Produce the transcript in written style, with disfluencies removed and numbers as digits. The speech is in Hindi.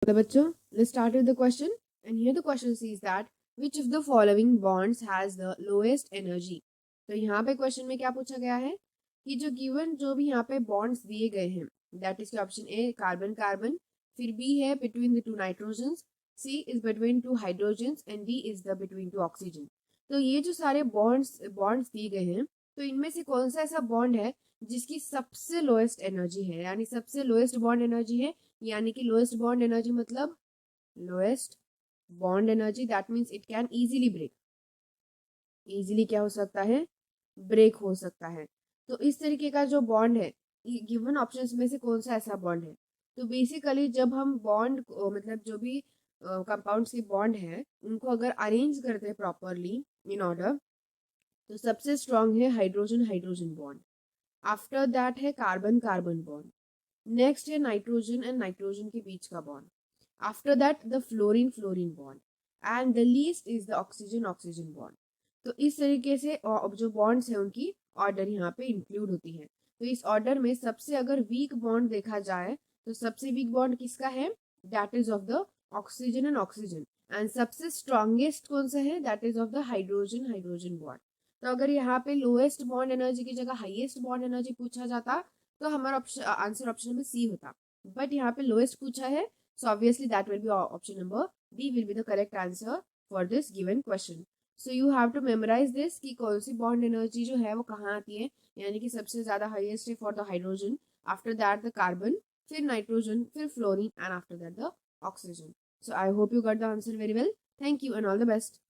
तो बच्चों, let's start with the question. And here the question says that which of the following bonds has the lowest energy? तो यहाँ पे क्वेश्चन में क्या पूछा गया है कि जो गिवन जो भी यहाँ पे बॉन्ड्स दिए गए हैं, that is option A carbon carbon, फिर बी है between the two nitrogens, C is between two hydrogens and D is the between two oxygen. तो ये जो सारे बॉन्ड्स बॉन्ड्स दिए गए हैं, तो इनमें से कौन सा ऐसा बॉन्ड है जिसकी सबसे लोएस्ट एनर्जी है, यानी सबसे लोएस्ट बॉन्ड एनर्जी है, यानी कि लोएस्ट बॉन्ड एनर्जी मतलब lowest bond energy, that means it can easily break. Easily क्या हो सकता है, ब्रेक हो सकता है. तो इस तरीके का जो बॉन्ड है, गिवन ऑप्शंस में से कौन सा ऐसा बॉन्ड है? तो बेसिकली जब हम बॉन्ड मतलब जो भी कंपाउंड्स के बॉन्ड है उनको अगर अरेंज करते हैं प्रॉपरली इन ऑर्डर, तो सबसे स्ट्रांग है hydrogen hydrogen bond. After that है कार्बन कार्बन बॉन्ड. नेक्स्ट है नाइट्रोजन एंड नाइट्रोजन के बीच का bond. After that the fluorine fluorine bond. And the least is the oxygen oxygen bond. तो इस तरीके से जो बॉन्ड्स है उनकी ऑर्डर यहाँ पे इंक्लूड होती है. तो इस ऑर्डर में सबसे अगर वीक बॉन्ड देखा जाए तो सबसे वीक बॉन्ड किसका है, that is of the oxygen and oxygen. And सबसे स्ट्रॉन्गेस्ट कौन सा है, that is of the hydrogen hydrogen bond. तो अगर यहाँ पे लोएस्ट बॉन्ड एनर्जी की जगह हाईएस्ट बॉन्ड एनर्जी पूछा जाता तो हमारा आंसर ऑप्शन नंबर सी होता. बट यहाँ पे लोएस्ट पूछा है, so obviously that will be option number D will be the correct answer for this given question. So you have to memorise this कि कौन सी बॉन्ड एनर्जी जो है वो कहाँ आती है, यानी कि सबसे ज्यादा हाईएस्ट है for the hydrogen, after that the carbon, फिर नाइट्रोजन, फिर fluorine and after that the oxygen. So I hope you got the answer very well. Thank you and all the best.